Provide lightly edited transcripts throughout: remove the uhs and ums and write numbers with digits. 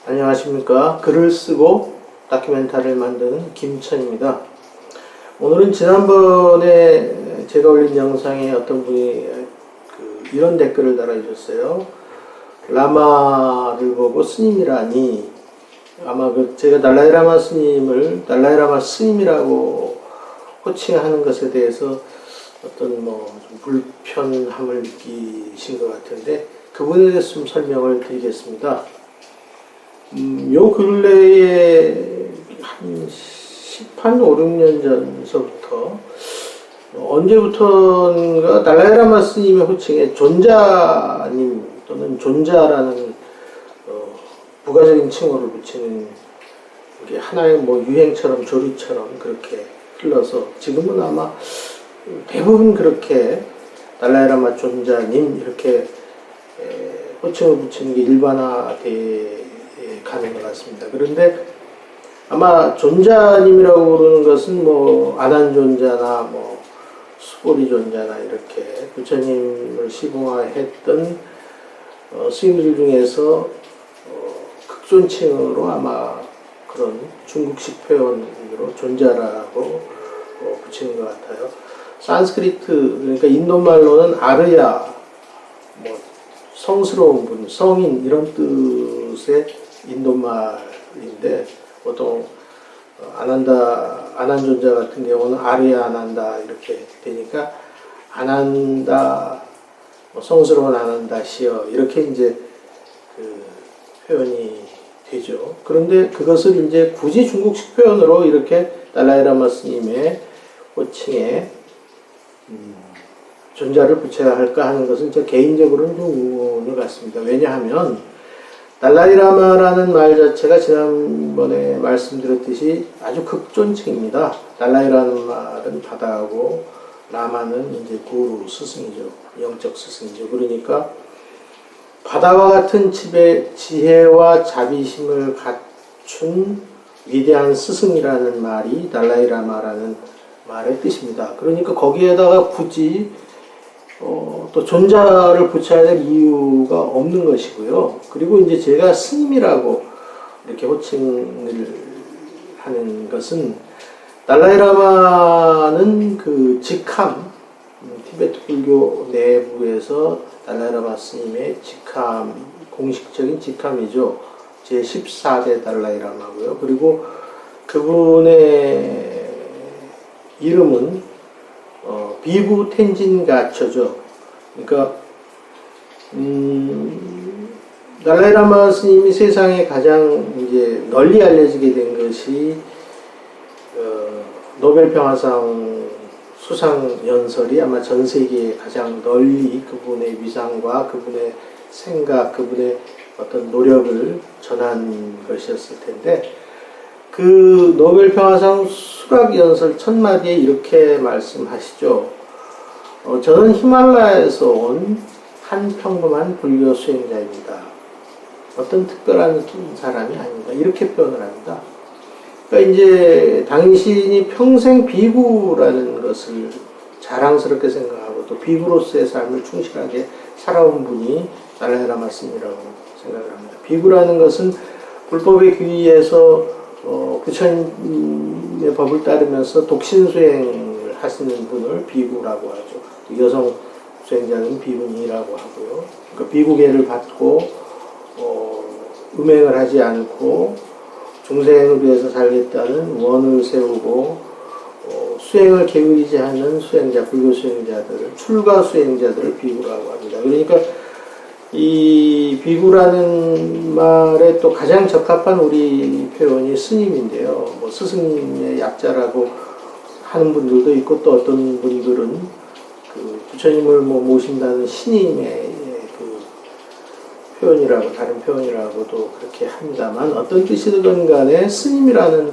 안녕하십니까. 글을 쓰고 다큐멘터리를 만드는 김천입니다. 오늘은 지난번에 제가 올린 영상에 어떤 분이 이런 댓글을 달아주셨어요. 라마를 보고 스님이라니, 아마 제가 달라이라마 스님을 달라이라마 스님이라고 호칭하는 것에 대해서 어떤 좀 불편함을 느끼신 것 같은데, 그분에 대해서 좀 설명을 드리겠습니다. 요 근래에 한 5, 6년 전서부터 언제부턴가 달라이라마 스님의 호칭에 존자님 또는 존자라는 부가적인 칭호를 붙이는 게 하나의 유행처럼 조류처럼 그렇게 흘러서 지금은 아마 대부분 그렇게 달라이라마 존자님 이렇게 호칭을 붙이는 게 일반화돼 가는 것 같습니다. 그런데 아마 존자님이라고 부르는 것은 아난존자나 수보리 존자나 이렇게 부처님을 시봉화했던 스님들 중에서 극존칭으로 아마 그런 중국식 표현으로 존자라고 붙이는 것 같아요. 산스크리트, 그러니까 인도말로는 아르야, 성스러운 분, 성인 이런 뜻의 인도말인데 보통 아난존자 같은 경우는 아르야 아난다 이렇게 되니까 아난다, 성스러운 아난다시여 이렇게 이제 그 표현이 되죠. 그런데 그것을 이제 굳이 중국식 표현으로 이렇게 달라이라마 스님의 호칭에 존자를 붙여야 할까 하는 것은 제 개인적으로는 좀 의문을 갖습니다. 왜냐하면 달라이라마라는 말 자체가 지난번에 말씀드렸듯이 아주 극존칭입니다. 달라이라는 말은 바다고 라마는 이제 구루 스승이죠. 영적 스승이죠. 그러니까 바다와 같은 지혜와 자비심을 갖춘 위대한 스승이라는 말이 달라이라마라는 말의 뜻입니다. 그러니까 거기에다가 굳이 또 존자를 붙여야 될 이유가 없는 것이고요. 그리고 이제 제가 스님이라고 이렇게 호칭을 하는 것은 달라이라마는 그 직함, 티베트 불교 내부에서 달라이라마 스님의 직함, 공식적인 직함이죠. 제14대 달라이라마고요. 그리고 그분의 이름은 비구 텐진가처죠. 그러니까 달라이라마 스님이 세상에 가장 이제 널리 알려지게 된 것이 노벨 평화상 수상 연설이 아마 전 세계에 가장 널리 그분의 위상과 그분의 생각, 그분의 어떤 노력을 전한 것이었을 텐데, 그 노벨 평화상 수락 연설 첫 마디에 이렇게 말씀하시죠. 저는 히말라야에서 온 한 평범한 불교 수행자입니다. 어떤 특별한 사람이 아닙니다. 이렇게 표현을 합니다. 그러니까 이제 당신이 평생 비구라는 것을 자랑스럽게 생각하고 또 비구로서의 삶을 충실하게 살아온 분이 달라이라마 스님이라고 생각을 합니다. 비구라는 것은 불법에 귀의해서 부처님의 법을 따르면서 독신 수행을 하시는 분을 비구라고 하죠. 여성 수행자는 비구니라고 하고요. 그러니까 비구계를 받고 음행을 하지 않고 중생을 위해서 살겠다는 원을 세우고 수행을 게으르지 않는 수행자, 불교 수행자들을, 출가 수행자들을 비구라고 합니다. 그러니까 이 비구라는 말에 또 가장 적합한 우리 표현이 스님인데요. 스승의 약자라고 하는 분들도 있고 또 어떤 분들은 그 부처님을 모신다는 신임의 그 표현이라고, 다른 표현이라고도 그렇게 합니다만, 어떤 뜻이든 간에 스님이라는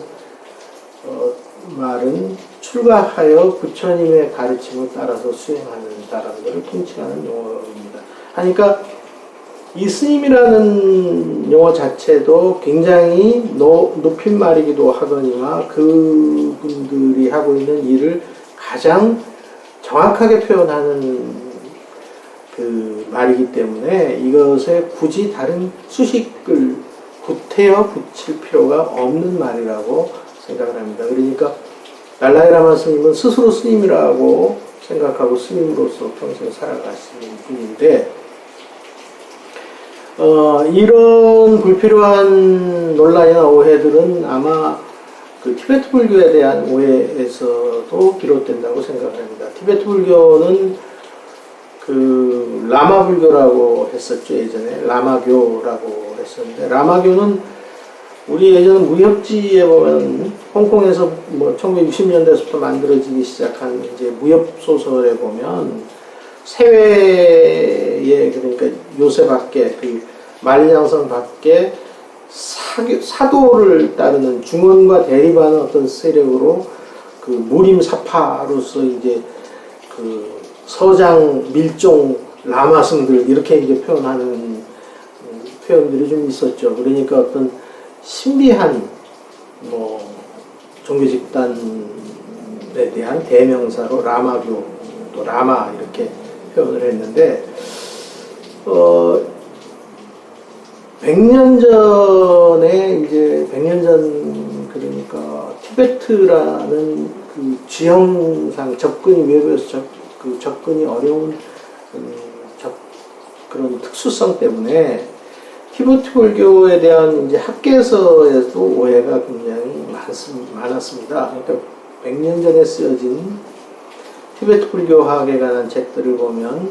말은 출가하여 부처님의 가르침을 따라서 수행하는 사람들을 통칭하는 용어입니다. 하니까 이 스님이라는 용어 자체도 굉장히 높임말이기도 하거니와 그분들이 하고 있는 일을 가장 정확하게 표현하는 그 말이기 때문에 이것에 굳이 다른 수식을 구태여 붙일 필요가 없는 말이라고 생각을 합니다. 그러니까 달라이 라마 스님은 스스로 스님이라고 생각하고 스님으로서 평생 살아가시는 분인데, 이런 불필요한 논란이나 오해들은 아마 그 티베트 불교에 대한 오해에서도 비롯된다고 생각을 합니다. 티베트 불교는 그 라마 불교라고 했었죠. 예전에 라마교라고 했었는데, 라마교는 우리 예전 무협지에 보면 홍콩에서 뭐 1960년대부터 만들어지기 시작한 이제 무협 소설에 보면 세외에, 그러니까 요새 밖에 그 만리장성 밖에 사도를 따르는 중원과 대립하는 어떤 세력으로 그 무림사파로서 이제 그 서장 밀종 라마승들 이렇게 이제 표현하는 표현들이 좀 있었죠. 그러니까 어떤 신비한 뭐 종교 집단에 대한 대명사로 라마교 또 라마 이렇게 표현을 했는데 100년 전에 이제 100년 전 그러니까 티베트라는 그 지형상 접근이 외부에서 접근이 어려운 그런 특수성 때문에 티베트 불교에 대한 이제 학계서에도 오해가 굉장히 많았습니다. 그러니까 100년 전에 쓰여진 티베트 불교학에 관한 책들을 보면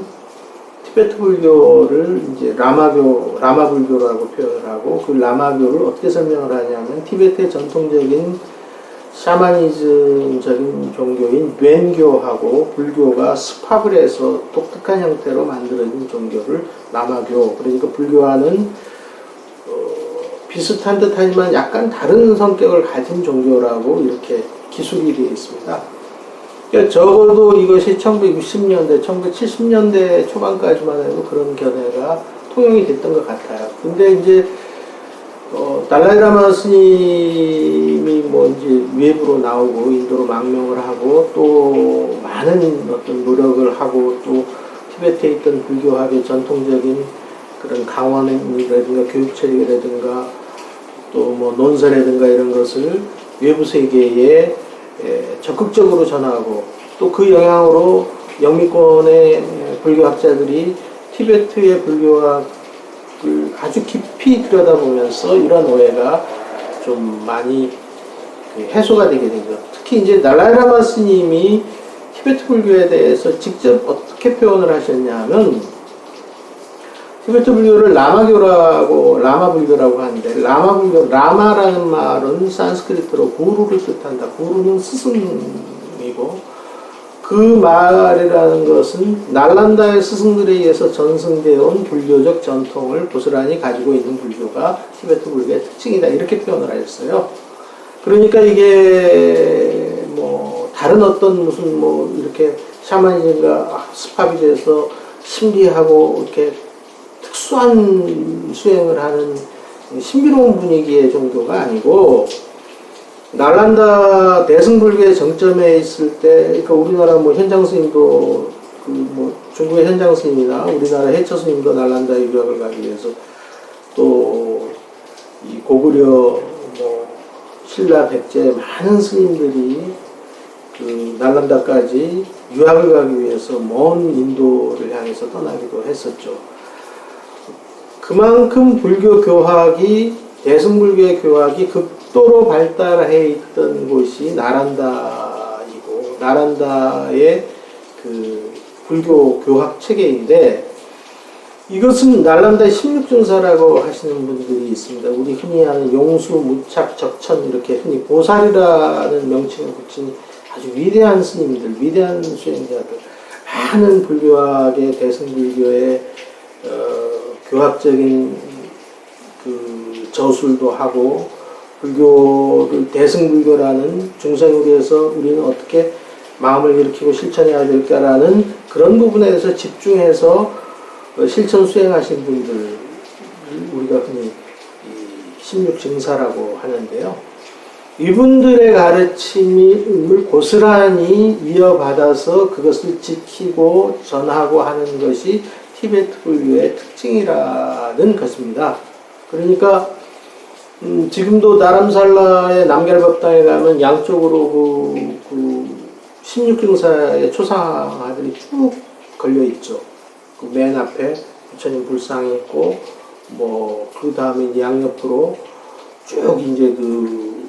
티베트 불교를 이제 라마 불교라고 표현을 하고, 그 라마교를 어떻게 설명을 하냐면 티베트의 전통적인 샤머니즘적인 종교인 됴교하고 불교가 습합을 해서 독특한 형태로 만들어진 종교를 라마교, 그러니까 불교와는 비슷한 듯하지만 약간 다른 성격을 가진 종교라고 이렇게 기술이 되어 있습니다. 그러니까 적어도 이것이 1960년대, 1970년대 초반까지만 해도 그런 견해가 통용이 됐던 것 같아요. 근데 이제 달라이 라마 스님이 뭐 이제 외부로 나오고 인도로 망명을 하고 또 많은 어떤 노력을 하고 또 티베트에 있던 불교학의 전통적인 그런 강원이라든가 교육체계라든가 또 뭐 논설이라든가 이런 것을 외부 세계에 적극적으로 전하고, 또 그 영향으로 영미권의 불교학자들이 티베트의 불교학을 아주 깊이 들여다보면서 이런 오해가 좀 많이 해소가 되게 된 것. 특히 이제 달라이 라마 스님이 티베트 불교에 대해서 직접 어떻게 표현을 하셨냐면, 티베트 불교를 라마 불교라고 하는데, 라마라는 말은 산스크리트로 구루를 뜻한다. 구루는 스승이고, 그 말이라는 것은 날란다의 스승들에 의해서 전승되어 온 불교적 전통을 고스란히 가지고 있는 불교가 티베트 불교의 특징이다. 이렇게 표현을 하셨어요. 그러니까 이게 뭐 다른 어떤 무슨 뭐 이렇게 샤머니즘과 습합이 돼서 신비하고 이렇게 특수한 수행을 하는 신비로운 분위기의 종교가 아니고, 날란다 대승불교의 정점에 있을 때, 그러니까 우리나라 뭐 현장 스님도 그 뭐 중국의 현장 스님이나 우리나라 해처 스님도 날란다의 유학을 가기 위해서, 또 이 고구려 뭐 신라 백제 많은 스님들이 그 날란다까지 유학을 가기 위해서 먼 인도를 향해서 떠나기도 했었죠. 그만큼 불교 교학이, 대승불교의 교학이 극도로 발달해 있던 곳이 나란다이고, 나란다의 그 불교 교학 체계인데, 이것은 날란다의 16중사라고 하시는 분들이 있습니다. 우리 흔히 아는 용수, 무착, 적천 이렇게 흔히 보살이라는 명칭을 붙인 아주 위대한 스님들, 위대한 수행자들, 많은 불교학의 대승불교의 교학적인 그 저술도 하고, 불교를 대승불교라는 중생을 위해서 우리는 어떻게 마음을 일으키고 실천해야 될까라는 그런 부분에 대해서 집중해서 실천 수행하신 분들, 우리가 흔히 16증사라고 하는데요. 이분들의 가르침을 고스란히 이어받아서 그것을 지키고 전하고 하는 것이 티베트 불교의 특징이라는 것입니다. 그러니까 지금도 나람살라의 남결법당에 가면 양쪽으로 그 16경사의 초상화들이 쭉 걸려 있죠. 그 맨 앞에 부처님 불상이 있고, 뭐, 그 다음에 이제 양옆으로 쭉 이제 그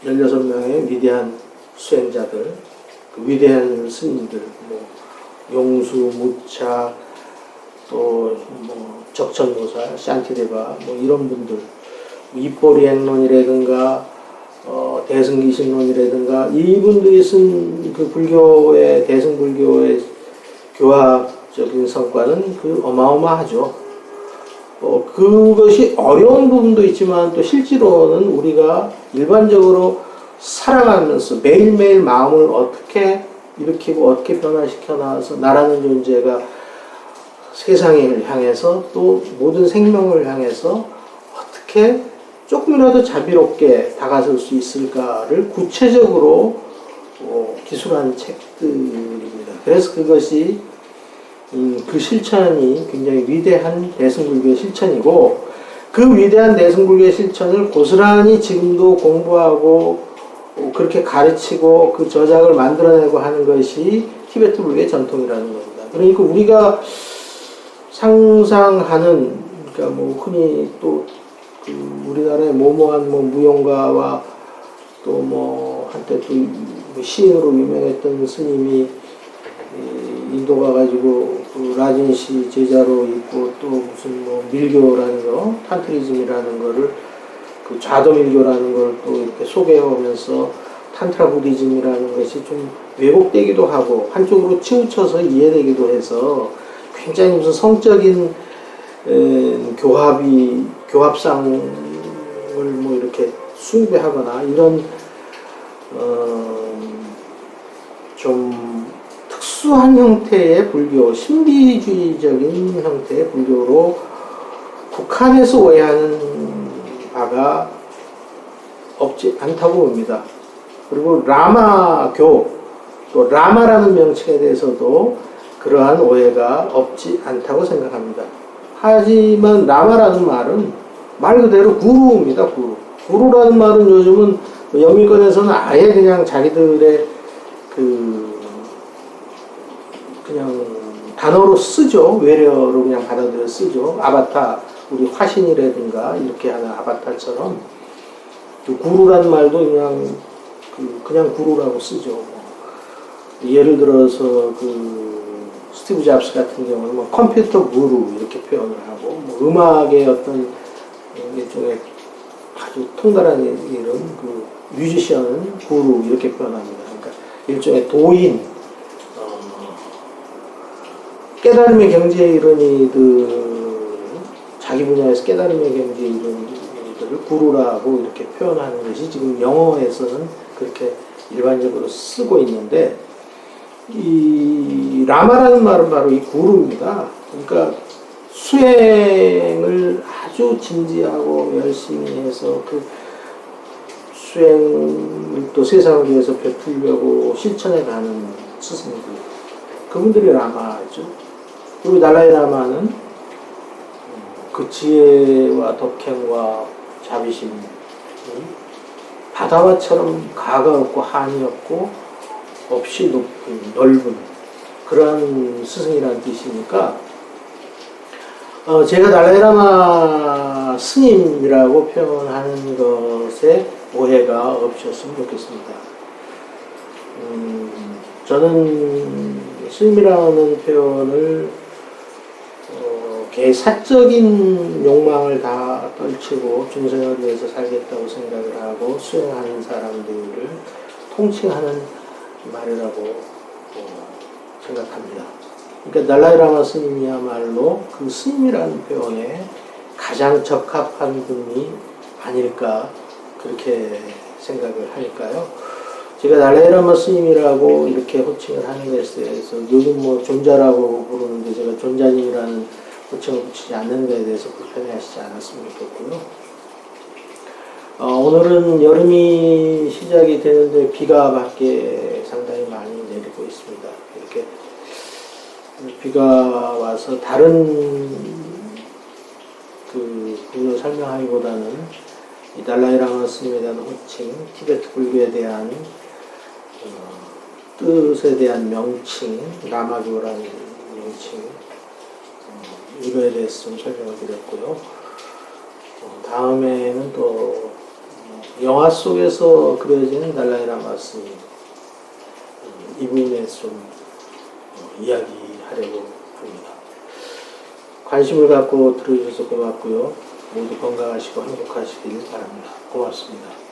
16명의 위대한 수행자들, 그 위대한 스님들, 뭐, 용수, 무차, 또 뭐, 적천보살, 샨티데바, 뭐 이런 분들, 입보리행론이라든가 대승기신론이라든가 이분들이 쓴 그 불교의 대승불교의 교학적인 성과는 그 어마어마하죠. 그것이 어려운 부분도 있지만 또 실제로는 우리가 일반적으로 살아가면서 매일매일 마음을 어떻게 일으키고 어떻게 변화시켜 나가서 나라는 존재가 세상을 향해서 또 모든 생명을 향해서 어떻게 조금이라도 자비롭게 다가설 수 있을까를 구체적으로 기술한 책들입니다. 그래서 그것이 그 실천이 굉장히 위대한 대승불교의 실천이고, 그 위대한 대승불교의 실천을 고스란히 지금도 공부하고 그렇게 가르치고 그 저작을 만들어내고 하는 것이 티베트 불교의 전통이라는 겁니다. 그러니까 우리가 상상하는, 그러니까 뭐 흔히 또 그 우리나라의 모모한 뭐 무용가와 또 뭐 한때 또 시인으로 유명했던 스님이 인도 가가지고 그 라진시 제자로 있고, 또 무슨 뭐 밀교라는 거, 탄트리즘이라는 거를 그 좌도밀교라는 걸 또 이렇게 소개하면서 탄트라 부디즘이라는 것이 좀 왜곡되기도 하고 한쪽으로 치우쳐서 이해되기도 해서 굉장히 무슨 성적인 교합상을 뭐 이렇게 숭배하거나 이런 좀 특수한 형태의 불교, 신비주의적인 형태의 불교로 국한해서 오해하는 바가 없지 않다고 봅니다. 그리고 라마교, 또 라마라는 명칭에 대해서도 그러한 오해가 없지 않다고 생각합니다. 하지만 라마라는 말은 말 그대로 구루입니다. 구루. 구루라는 말은 요즘은 영미권에서는 아예 그냥 자기들의 그냥 단어로 쓰죠. 외래어로 그냥 받아들여 쓰죠. 아바타, 우리 화신이라든가 이렇게 하는 아바타처럼 그 구루라는 말도 그냥 구루라고 쓰죠. 예를 들어서 스티브 잡스 같은 경우는 뭐 컴퓨터 구루 이렇게 표현을 하고, 뭐 음악의 어떤 일종의 아주 통달한 이름, 그 뮤지션은 구루 이렇게 표현합니다. 그러니까 일종의 도인, 깨달음의 경지에 이른 이들, 자기 분야에서 깨달음의 경지에 이른 이들을 구루라고 이렇게 표현하는 것이 지금 영어에서는 그렇게 일반적으로 쓰고 있는데, 이 라마라는 말은 바로 이 구루입니다. 그러니까 수행을 아주 진지하고 열심히 해서 그 수행을 또 세상을 위해서 베풀려고 실천해 가는 스승들, 그분들이 라마죠. 그리고 달라이 라마는 그 지혜와 덕행과 자비심이 바다와처럼 가가 없고 한이 없고 없이 높은 넓은 그러한 스승이라는 뜻이니까, 제가 달라이라마 스님이라고 표현하는 것에 오해가 없으셨으면 좋겠습니다. 저는 스님이라는 표현을 사적인 욕망을 다 떨치고 중생을 위해서 살겠다고 생각을 하고 수행하는 사람들을 통칭하는 말이라고 생각합니다. 그러니까 달라이라마 스님이야말로 그 스님이라는 표현에 가장 적합한 분이 아닐까 그렇게 생각을 하니까요. 제가 달라이라마 스님이라고 이렇게 호칭을 하는 것에 대해서, 요즘 뭐 존자라고 부르는데 제가 존자님이라는 호칭을 붙이지 않는 것에 대해서 불편해하시지 않았으면 좋겠고요. 오늘은 여름이 시작이 되는데 비가 밖에 상당히 많이 내리고 있습니다. 이렇게 비가 와서 다른 불교 설명하기보다는 이 달라이라마 스님에 대한 호칭, 티베트 불교에 대한 뜻에 대한 명칭, 라마교라는 명칭, 이거에 대해서 좀 설명을 드렸고요. 다음에는 또 영화 속에서 그려지는 달라이라마 스님, 이 부분에 좀 이야기하려고 합니다. 관심을 갖고 들어주셔서 고맙고요. 모두 건강하시고 행복하시길 바랍니다. 고맙습니다.